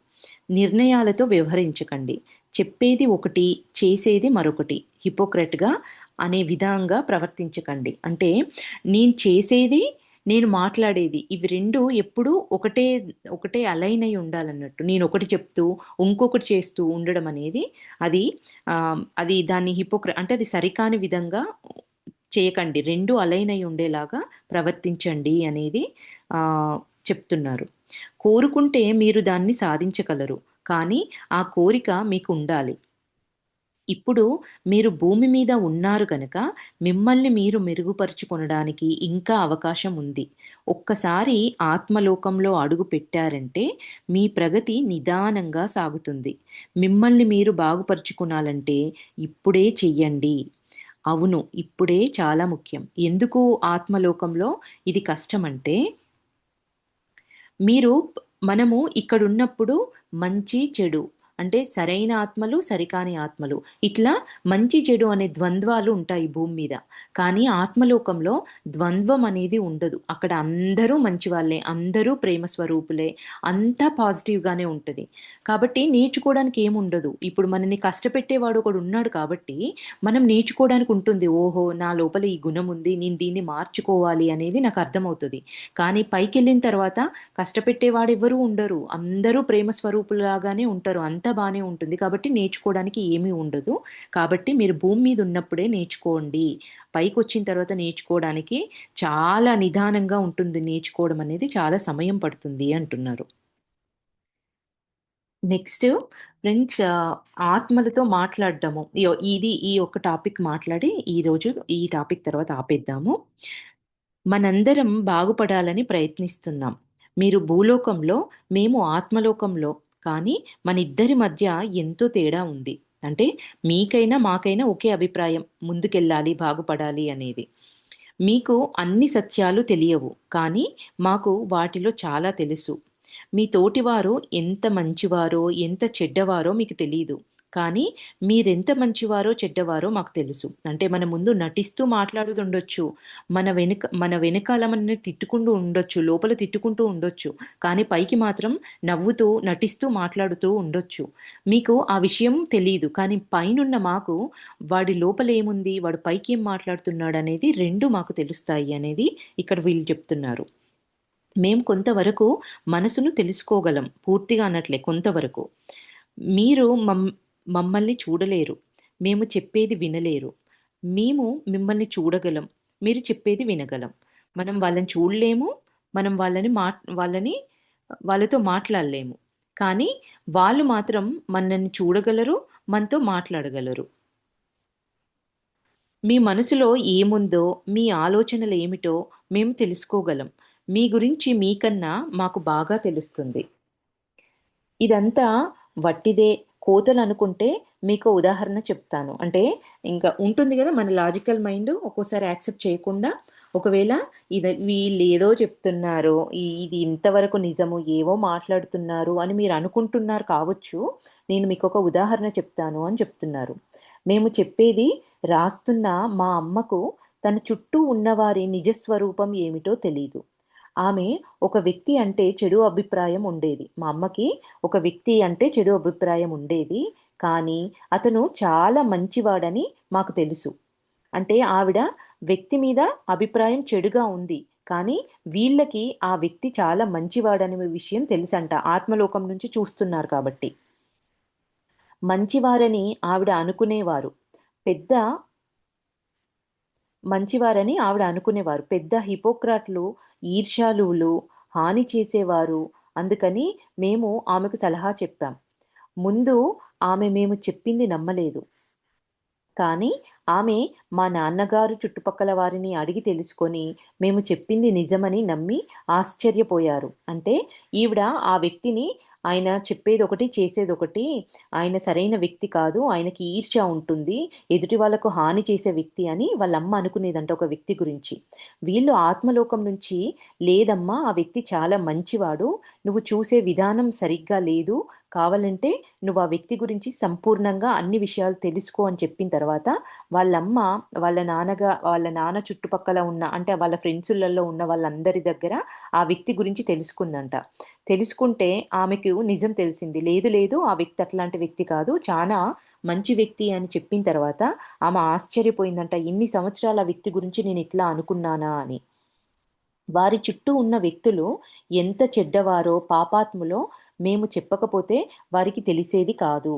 నిర్ణయాలతో వ్యవహరించకండి. చెప్పేది ఒకటి, చేసేది మరొకటి. హిపోక్రెట్‌గా అనే విధంగా ప్రవర్తించకండి. అంటే నేను చేసేది, నేను మాట్లాడేది ఇవి 2 ఎప్పుడూ ఒకటే అలైన్ అయ్యి ఉండాలన్నట్టు. నేనొకటి చెప్తూ, ఇంకొకటి చేస్తూ ఉండడం అనేది అది అది దాన్ని అంటే అది సరికాని విధంగా చేయకండి. 2 అలైన్ అయ్యి ఉండేలాగా ప్రవర్తించండి అనేది చెప్తున్నారు. కోరుకుంటే మీరు దాన్ని సాధించగలరు. కానీ ఆ కోరిక మీకు ఉండాలి. ఇప్పుడు మీరు భూమి మీద ఉన్నారు గనక, మిమ్మల్ని మీరు మెరుగుపరుచుకొనడానికి ఇంకా అవకాశం ఉంది. ఒక్కసారి ఆత్మలోకంలో అడుగు పెట్టారంటే, మీ ప్రగతి నిదానంగా సాగుతుంది. మిమ్మల్ని మీరు బాగుపరుచుకునాలంటే ఇప్పుడే చెయ్యండి. అవును. ఇప్పుడే చాలా ముఖ్యం. ఎందుకు ఆత్మలోకంలో ఇది కష్టమంటే, మీరు మనము ఇక్కడున్నప్పుడు మంచి, చెడు అంటే సరైన ఆత్మలు, సరికాని ఆత్మలు ఇట్లా మంచి, చెడు అనే ద్వంద్వాలు ఉంటాయి భూమి మీద. కానీ ఆత్మలోకంలో ద్వంద్వం అనేది ఉండదు. అక్కడ అందరూ మంచి వాళ్ళే, అందరూ ప్రేమ స్వరూపులే, అంతా పాజిటివ్‌గానే ఉంటది. కాబట్టి నేర్చుకోవడానికి ఏముండదు. ఇప్పుడు మనల్ని కష్టపెట్టేవాడు ఒకడున్నాడు కాబట్టి, మనం నేర్చుకోవడానికి ఉంటుంది. ఓహో! నా లోపల ఈ గుణం ఉంది. నేను దీన్ని మార్చుకోవాలి అనేది నాకు అర్థమవుతది. కానీ పైకెళ్ళిన తర్వాత కష్టపెట్టేవాడెవ్వరూ ఉండరు. అందరూ ప్రేమ స్వరూపుల్లాగానే ఉంటారు. అంతా బానే ఉంటుంది. కాబట్టి నేర్చుకోవడానికి ఏమీ ఉండదు. కాబట్టి మీరు భూమి మీద ఉన్నప్పుడే నేర్చుకోండి. పైకొచ్చిన తర్వాత నేర్చుకోవడానికి చాలా నిదానంగా ఉంటుంది నేర్చుకోవడం అనేది. చాలా సమయం పడుతుంది అంటున్నారు. నెక్స్ట్ ఫ్రెండ్స్ ఆత్మలతో మాట్లాడడము. ఈ ఒక్క టాపిక్ మాట్లాడి ఈరోజు ఈ టాపిక్ తర్వాత ఆపేద్దాము. మనందరం బాగుపడాలని ప్రయత్నిస్తున్నాం. మీరు భూలోకంలో, మేము ఆత్మలోకంలో. కానీ మనిద్దరి మధ్య ఎంతో తేడా ఉంది. అంటే మీకైనా, మాకైనా ఒకే అభిప్రాయం. ముందుకెళ్ళాలి, బాగుపడాలి అనేది. మీకు అన్ని సత్యాలు తెలియవు. కానీ మాకు వాటిలో చాలా తెలుసు. మీ తోటివారు ఎంత మంచివారో, ఎంత చెడ్డవారో మీకు తెలీదు. కానీ మీరెంత మంచివారో, చెడ్డవారో మాకు తెలుసు. అంటే మన ముందు నటిస్తూ మాట్లాడుతుండొచ్చు. మన వెనకాల మనల్ని తిట్టుకుంటూ ఉండొచ్చు. లోపల తిట్టుకుంటూ ఉండొచ్చు. కానీ పైకి మాత్రం నవ్వుతూ, నటిస్తూ మాట్లాడుతూ ఉండొచ్చు. మీకు ఆ విషయం తెలీదు. కానీ పైనున్న మాకు వాడి లోపల ఏముంది, వాడు పైకి ఏం మాట్లాడుతున్నాడనేది 2 మాకు తెలుస్తాయి అనేది ఇక్కడ వీళ్ళు చెప్తున్నారు. మేము కొంతవరకు మనసును తెలుసుకోగలం. పూర్తిగా అనట్లే కొంతవరకు. మీరు మమ్మల్ని చూడలేరు. మేము చెప్పేది వినలేరు. మేము మిమ్మల్ని చూడగలం. మీరు చెప్పేది వినగలం. మనం వాళ్ళని చూడలేము. మనం వాళ్ళని వాళ్ళతో మాట్లాడలేము. కానీ వాళ్ళు మాత్రం మనల్ని చూడగలరు. మనతో మాట్లాడగలరు. మీ మనసులో ఏముందో, మీ ఆలోచనలేమిటో మేము తెలుసుకోగలం. మీ గురించి మీకన్నా మాకు బాగా తెలుస్తుంది. ఇదంతా వట్టిదే, కోతలనుకుంటే మీకో ఉదాహరణ చెప్తాను. అంటే ఇంకా ఉంటుంది గదా! మన లాజికల్ మైండ్ ఒక్కోసారి యాక్సెప్ట్ చేయకుండా, ఒకవేళ వీళ్ళేదో చెప్తున్నారు, ఇది ఇంతవరకు నిజము, ఏవో మాట్లాడుతున్నారు అని మీరు అనుకుంటున్నారు కావచ్చు. నేను మీకొక ఉదాహరణ చెప్తాను అని చెప్తున్నారు. మేము చెప్పేది రాస్తున్న మా అమ్మకు తన చుట్టూ ఉన్నవారి నిజ స్వరూపం ఏమిటో తెలీదు. ఆమె ఒక వ్యక్తి అంటే చెడు అభిప్రాయం ఉండేది. మా అమ్మకి ఒక వ్యక్తి అంటే చెడు అభిప్రాయం ఉండేది. కానీ అతను చాలా మంచివాడని మాకు తెలుసు. అంటే ఆవిడ వ్యక్తి మీద అభిప్రాయం చెడుగా ఉంది. కానీ వీళ్ళకి ఆ వ్యక్తి చాలా మంచివాడనే విషయం తెలుసంట. ఆత్మలోకం నుంచి చూస్తున్నారు కాబట్టి. మంచివారని ఆవిడ అనుకునేవారు. పెద్ద మంచివారని ఆవిడ అనుకునేవారు. పెద్ద హిపోక్రాట్లు, ఈర్ష్యాలువులు, హాని చేసేవారు. అందుకని మేము ఆమెకు సలహా చెప్పాం. ముందు ఆమె మేము చెప్పింది నమ్మలేదు. కానీ ఆమె మా నాన్నగారు చుట్టుపక్కల వారిని అడిగి తెలుసుకొని, మేము చెప్పింది నిజమని నమ్మి ఆశ్చర్యపోయారు. అంటే ఈవిడ ఆ వ్యక్తిని ఆయన చెప్పేదొకటి, చేసేదొకటి, ఆయన సరైన వ్యక్తి కాదు, ఆయనకి ఈర్ష్య ఉంటుంది, ఎదుటి వాళ్ళకు హాని చేసే వ్యక్తి అని వాళ్ళమ్మ అనుకునేదంట ఒక వ్యక్తి గురించి. వీళ్ళు ఆత్మలోకం నుంచి లేదమ్మా ఆ వ్యక్తి చాలా మంచివాడు, నువ్వు చూసే విధానం సరిగ్గా లేదు, కావాలంటే నువ్వు ఆ వ్యక్తి గురించి సంపూర్ణంగా అన్ని విషయాలు తెలుసుకో అని చెప్పిన తర్వాత వాళ్ళమ్మ వాళ్ళ నాన్న చుట్టుపక్కల ఉన్న అంటే వాళ్ళ ఫ్రెండ్సులలో ఉన్న వాళ్ళందరి దగ్గర ఆ వ్యక్తి గురించి తెలుసుకుందంట. తెలుసుకుంటే ఆమెకు నిజం తెలిసింది. లేదు లేదు ఆ వ్యక్తి అట్లాంటి వ్యక్తి కాదు. చానా మంచి వ్యక్తి అని చెప్పిన తర్వాత ఆమె ఆశ్చర్యపోయిందంట. ఇన్ని సంవత్సరాలు ఆ వ్యక్తి గురించి నేను ఇట్లా అనుకున్నానా అని. వారి చుట్టూ ఉన్న వ్యక్తులు ఎంత చెడ్డవారో, పాపాత్ములో మేము చెప్పకపోతే వారికి తెలిసేది కాదు.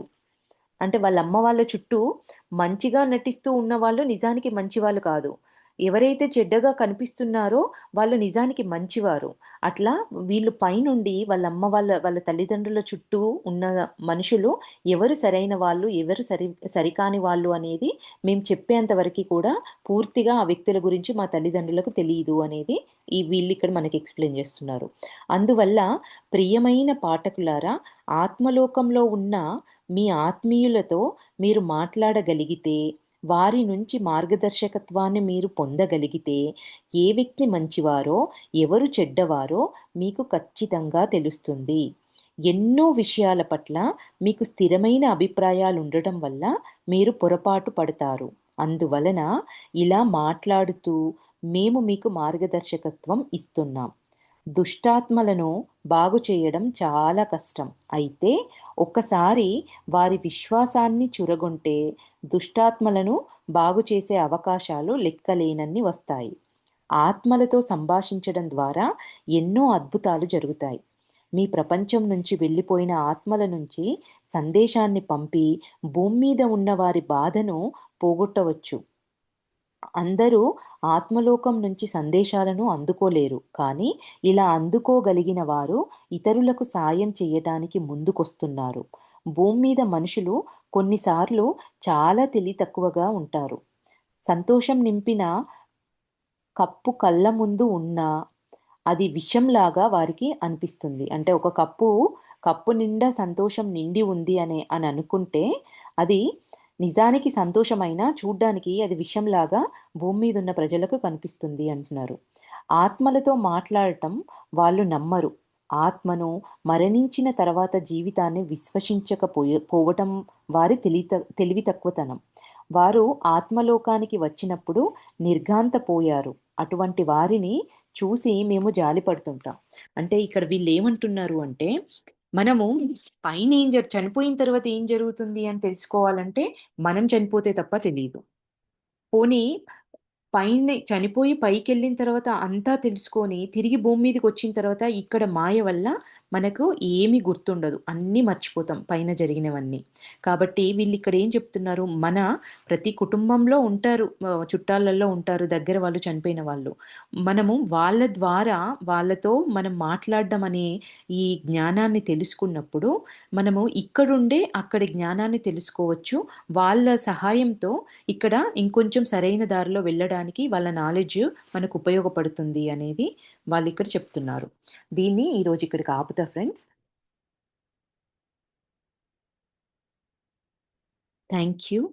అంటే వాళ్ళ అమ్మ వాళ్ళ చుట్టూ మంచిగా నటిస్తూ ఉన్నవాళ్ళు నిజానికి మంచివాళ్ళు కాదు. ఎవరైతే చెడ్డగా కనిపిస్తున్నారో వాళ్ళు నిజానికి మంచివారు. అట్లా వీళ్ళు పైనుండి వాళ్ళ తల్లిదండ్రుల చుట్టూ ఉన్న మనుషులు ఎవరు సరైన వాళ్ళు, ఎవరు సరికాని వాళ్ళు అనేది మేము చెప్పేంత వరకి కూడా పూర్తిగా ఆ వ్యక్తుల గురించి మా తల్లిదండ్రులకు తెలీదు అనేది వీళ్ళిక్కడ మనకి ఎక్స్‌ప్లెయిన్ చేస్తున్నారు. అందువల్ల ప్రియమైన పాఠకులారా, ఆత్మలోకంలో ఉన్న మీ ఆత్మీయులతో మీరు మాట్లాడగలిగితే, వారి నుంచి మార్గదర్శకత్వాన్ని మీరు పొందగలిగితే, ఏ వ్యక్తి మంచివారో, ఎవరు చెడ్డవారో మీకు ఖచ్చితంగా తెలుస్తుంది. ఎన్నో విషయాల పట్ల మీకు స్థిరమైన అభిప్రాయాలుండటం వల్ల మీరు పొరపాటు పడతారు. అందువలన ఇలా మాట్లాడుతూ మేము మీకు మార్గదర్శకత్వం ఇస్తున్నాం. దుష్టాత్మలను బాగు చేయడం చాలా కష్టం. అయితే ఒక్కసారి వారి విశ్వాసాన్ని చురగొంటే దుష్టాత్మలను బాగు చేసే అవకాశాలు లెక్కలేనన్ని వస్తాయి. ఆత్మలతో సంభాషించడం ద్వారా ఎన్నో అద్భుతాలు జరుగుతాయి. మీ ప్రపంచం నుంచి వెళ్ళిపోయిన ఆత్మల నుంచి సందేశాన్ని పంపి భూమి మీద ఉన్న వారి బాధను పోగొట్టవచ్చు. అందరూ ఆత్మలోకం నుంచి సందేశాలను అందుకోలేరు. కానీ ఇలా అందుకోగలిగిన వారు ఇతరులకు సాయం చేయటానికి ముందుకొస్తున్నారు. భూమి మీద మనుషులు కొన్నిసార్లు చాలా తెలివితక్కువగా ఉంటారు. సంతోషం నింపిన కప్పు కళ్ళ ముందు ఉన్నా అది విషంలాగా వారికి అనిపిస్తుంది. అంటే ఒక కప్పు నిండా సంతోషం నిండి ఉంది అని అనుకుంటే అది నిజానికి సంతోషమైనా చూడ్డానికి అది విషంలాగా భూమి మీద ఉన్న ప్రజలకు కనిపిస్తుంది అంటున్నారు. ఆత్మలతో మాట్లాడటం వాళ్ళు నమ్మరు. ఆత్మను మరణించిన తర్వాత జీవితాన్ని పోవటం వారి తెలివి తక్కువతనం. వారు ఆత్మలోకానికి వచ్చినప్పుడు నిర్ఘాంతపోయారు. అటువంటి వారిని చూసి మేము జాలిపడుతుంటాం. అంటే ఇక్కడ వీళ్ళేమంటున్నారు అంటే, మనము పైన చనిపోయిన తర్వాత ఏం జరుగుతుంది అని తెలుసుకోవాలంటే, మనం చనిపోతే తప్ప తెలీదు. పోనీ చనిపోయి పైకెళ్ళిన తర్వాత అంతా తెలుసుకొని, తిరిగి భూమి మీదకొచ్చిన తర్వాత ఇక్కడ మాయ వల్ల మనకు ఏమీ గుర్తుండదు. అన్నీ మర్చిపోతాం పైన జరిగినవన్నీ. కాబట్టి వీళ్ళిక్కడ ఏం చెప్తున్నారు, ప్రతి కుటుంబంలో ఉంటారు. చుట్టాలల్లో ఉంటారు. దగ్గర వాళ్ళు చనిపోయిన వాళ్ళు. మనము వాళ్ళ ద్వారా వాళ్ళతో మనం మాట్లాడడం అనే ఈ జ్ఞానాన్ని తెలుసుకున్నప్పుడు, మనము ఇక్కడుండే అక్కడి జ్ఞానాన్ని తెలుసుకోవచ్చు. వాళ్ళ సహాయంతో ఇక్కడ ఇంకొంచెం సరైన దారిలో వెళ్ళడానికి వాళ్ళ నాలెడ్జ్ మనకు ఉపయోగపడుతుంది అనేది వాళ్ళిక్కడ చెప్తున్నారు. దీన్ని ఈరోజు ఇక్కడికి ఆపుతా ఫ్రెండ్స్. Thank you.